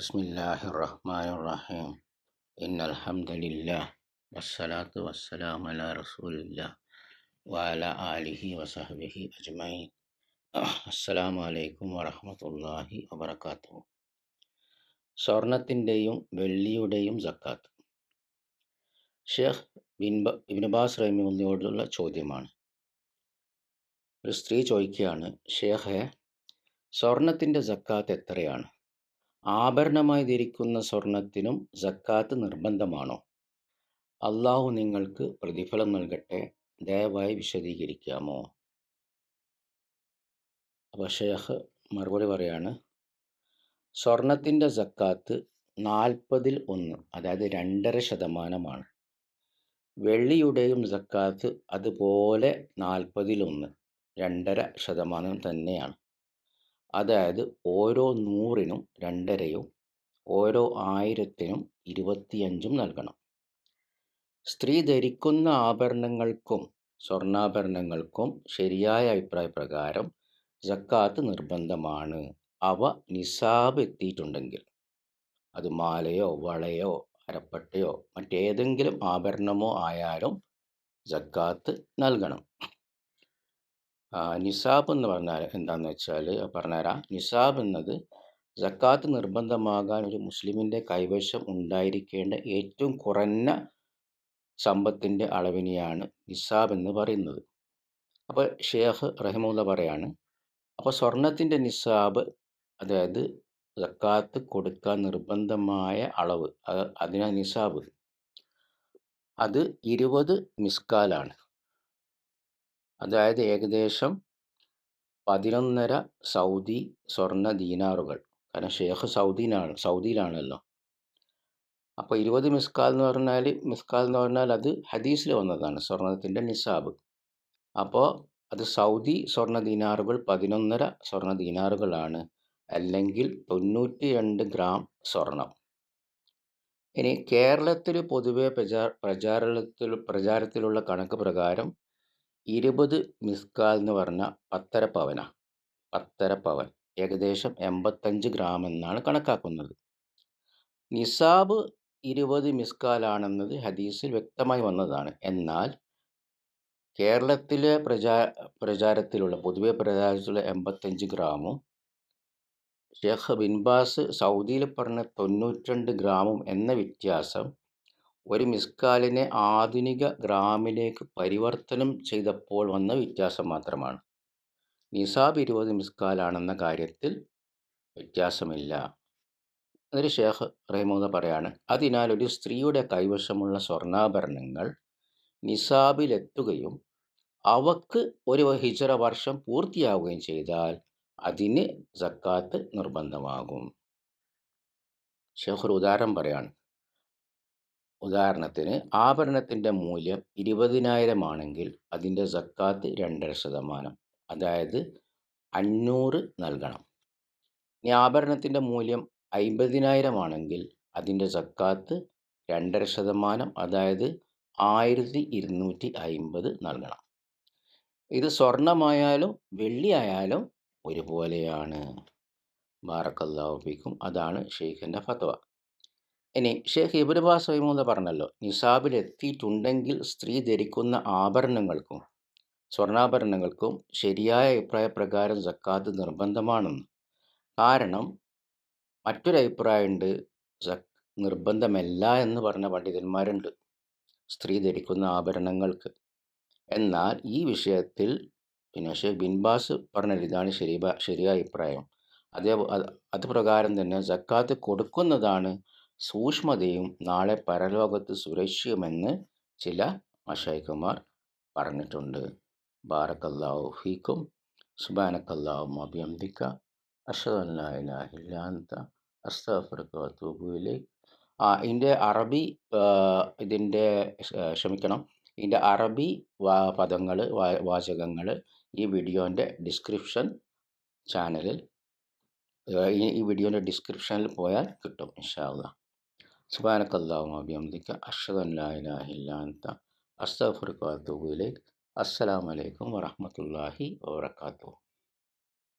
ബിസ്മില്ലാഹിർ റഹ്മാനിർ റഹീം. ഇന്നൽ ഹംദലില്ലാഹ് വസ്സലാത്തു വസ്സലാമു അലാ റസൂലില്ലാഹ് വഅലാ ആലിഹി വസഹ്ബിഹി അജ്മഈൻ. അസ്സലാമു അലൈക്കും വറഹ്മത്തുള്ളാഹി വബറകാതുഹു. സ്വർണത്തിൻ്റെയും വെള്ളിയുടെയും സക്കാത്ത്. ഷേഖ് ഇബ്നു ബാസ് റഹിമഹുള്ളയോടുള്ള ചോദ്യമാണ്. ഒരു സ്ത്രീ ചോദിക്കുകയാണ്, ഷേഖെ, സ്വർണത്തിൻ്റെ സക്കാത്ത് എത്രയാണ്? ആഭരണമായി ധരിക്കുന്ന സ്വർണത്തിനും സക്കാത്ത് നിർബന്ധമാണോ? അള്ളാഹു നിങ്ങൾക്ക് പ്രതിഫലം നൽകട്ടെ, ദയവായി വിശദീകരിക്കാമോ? അപ്പോൾ ഷേഖ് മറുപടി പറയാണ്, സ്വർണത്തിൻ്റെ സക്കാത്ത് 40% അതായത് 2.5%. വെള്ളിയുടെയും സക്കാത്ത് അതുപോലെ 40% 2.5% തന്നെയാണ്. അതായത് ഓരോ 100-നും 2.5-യും ഓരോ 1000-നും 25-ഉം നൽകണം. സ്ത്രീ ധരിക്കുന്ന ആഭരണങ്ങൾക്കും സ്വർണ്ണാഭരണങ്ങൾക്കും ശരിയായ അഭിപ്രായപ്രകാരം സക്കാത്ത് നിർബന്ധമാണ്. അവ നിസാബ് എത്തിയിട്ടുണ്ടെങ്കിൽ, അത് മാലയോ വളയോ അരപ്പട്ടയോ മറ്റേതെങ്കിലും ആഭരണമോ ആയാലും സക്കാത്ത് നൽകണം. നിസാബ് എന്ന് പറഞ്ഞാൽ എന്താണെന്ന് വെച്ചാൽ പറഞ്ഞുതരാം. നിസാബ് എന്നത് സക്കാത്ത് നിർബന്ധമാകാൻ ഒരു മുസ്ലിമിൻ്റെ കൈവശം ഉണ്ടായിരിക്കേണ്ട ഏറ്റവും കുറഞ്ഞ സമ്പത്തിൻ്റെ അളവിനെയാണ് നിസാബ് എന്ന് പറയുന്നത്. അപ്പോൾ ഷേഖ് റഹിമഹുള്ള പറയാണ്, അപ്പോൾ സ്വർണത്തിൻ്റെ നിസാബ്, അതായത് സക്കാത്ത് കൊടുക്കാൻ നിർബന്ധമായ അളവ്, അതിനാ നിസാബ്, അത് 20 മിസ്കാലാണ്. അതായത് ഏകദേശം 11.5 സൗദി സ്വർണ്ണ ദീനാറുകൾ. കാരണം ഷേഖ് സൗദിയിലാണല്ലോ. അപ്പോൾ 20 മിസ്കാൽ എന്ന് പറഞ്ഞാൽ അത് ഹദീസിൽ വന്നതാണ് സ്വർണത്തിൻ്റെ നിസാബ്. അപ്പോൾ അത് സൗദി സ്വർണ്ണ ദീനാറുകൾ 11.5 സ്വർണ്ണ ദീനാറുകളാണ്, അല്ലെങ്കിൽ 92 ഗ്രാം സ്വർണം. ഇനി കേരളത്തിൽ പൊതുവെ പ്രചാരത്തിലുള്ള കണക്ക് പ്രകാരം 20 മിസ്കാൽ എന്ന് പറഞ്ഞാൽ 10.5 പവനാണ്. 10.5 പവൻ ഏകദേശം 85 ഗ്രാം എന്നാണ് കണക്കാക്കുന്നത്. നിസാബ് 20 മിസ്കാലാണെന്നത് ഹദീസിൽ വ്യക്തമായി വന്നതാണ്. എന്നാൽ കേരളത്തിലെ പൊതുവെ പ്രചാരത്തിലുള്ള 85 ഗ്രാമും ഷേഖ് ബിൻ ബാസ് സൗദിയിൽ പറഞ്ഞ 92 ഗ്രാമും എന്ന വ്യത്യാസം ഒരു മിസ്കാലിനെ ആധുനിക ഗ്രാമിലേക്ക് പരിവർത്തനം ചെയ്തപ്പോൾ വന്ന വ്യത്യാസം മാത്രമാണ്. നിസാബ് 20 മിസ്കാലാണെന്ന കാര്യത്തിൽ വ്യത്യാസമില്ല. എന്നൊരു ഷേഖ് റഹിമഹുള്ള പറയാണ്, അതിനാൽ ഒരു സ്ത്രീയുടെ കൈവശമുള്ള സ്വർണ്ണാഭരണങ്ങൾ നിസാബിലെത്തുകയും അവക്ക് ഒരു ഹിജ്റ വർഷം പൂർത്തിയാവുകയും ചെയ്താൽ അതിന് സക്കാത്ത് നിർബന്ധമാകും. ഷേഖ് ഒരു ഉദാഹരണം പറയാണ്. ഉദാഹരണത്തിന്, ആഭരണത്തിൻ്റെ മൂല്യം 20,000 ആണെങ്കിൽ അതിൻ്റെ സക്കാത്ത് 2.5%, അതായത് 500 നൽകണം. ഇനി ആഭരണത്തിൻ്റെ മൂല്യം 50,000 ആണെങ്കിൽ അതിൻ്റെ സക്കാത്ത് 2.5%, അതായത് 1250 നൽകണം. ഇത് സ്വർണമായാലും വെള്ളിയായാലും ഒരുപോലെയാണ്. ബാറക്കല്ലാഹു ഫീക്കും. അതാണ് ഷെയ്ഖിൻ്റെ ഫത്വ. ഇനി ഷേഖ് ഇബ്നു ബാസ് റഹിമഹുള്ള പറഞ്ഞല്ലോ, നിസാബിൽ എത്തിയിട്ടുണ്ടെങ്കിൽ സ്ത്രീ ധരിക്കുന്ന ആഭരണങ്ങൾക്കും സ്വർണ്ണാഭരണങ്ങൾക്കും ശരിയായ അഭിപ്രായപ്രകാരം സക്കാത്ത് നിർബന്ധമാണെന്ന്. കാരണം മറ്റൊരു അഭിപ്രായമുണ്ട്, നിർബന്ധമല്ല എന്ന് പറഞ്ഞ പണ്ഡിതന്മാരുണ്ട് സ്ത്രീ ധരിക്കുന്ന ആഭരണങ്ങൾക്ക്. എന്നാൽ ഈ വിഷയത്തിൽ ഷേഖ് ബിൻ ബാസ് പറഞ്ഞ ഇതാണ് ശരിയായ അഭിപ്രായം. അത് പ്രകാരം തന്നെ സക്കാത്ത് കൊടുക്കുന്നതാണ് സൂക്ഷ്മതയും നാളെ പരലോകത്ത് സുരക്ഷിതമെന്ന് ചില മശായിഖുമാർ പറഞ്ഞിട്ടുണ്ട്. ബാറക്കല്ലാഹു ഫീക്കും. സുബ്ഹാനക്കല്ലാഹുമ്മ ബിഹംദിക അശ്ഹദു അൻ ലാ ഇലാഹ ഇല്ലാ അൻത അസ്തഗ്ഫിറുക വഅതൂബു ഇലൈക്. ഇതിൻ്റെ അറബി പദങ്ങൾ, വാചകങ്ങൾ ഈ വീഡിയോൻ്റെ ഡിസ്ക്രിപ്ഷനിൽ പോയാൽ കിട്ടും ഇൻഷാ അല്ലാഹ്. സുബ്ഹാനക്കല്ലാഹുമ്മ ബിഹംദിക അശ്ഹദു അൻ ലാ ഇലാഹ ഇല്ലാ അൻത അസ്തഗ്ഫിറുക വഅതൂബു ഇലൈക്. അസ്സലാമു അലൈക്കും വറഹ്മത്തുള്ളാഹി വബറകാതുഹു.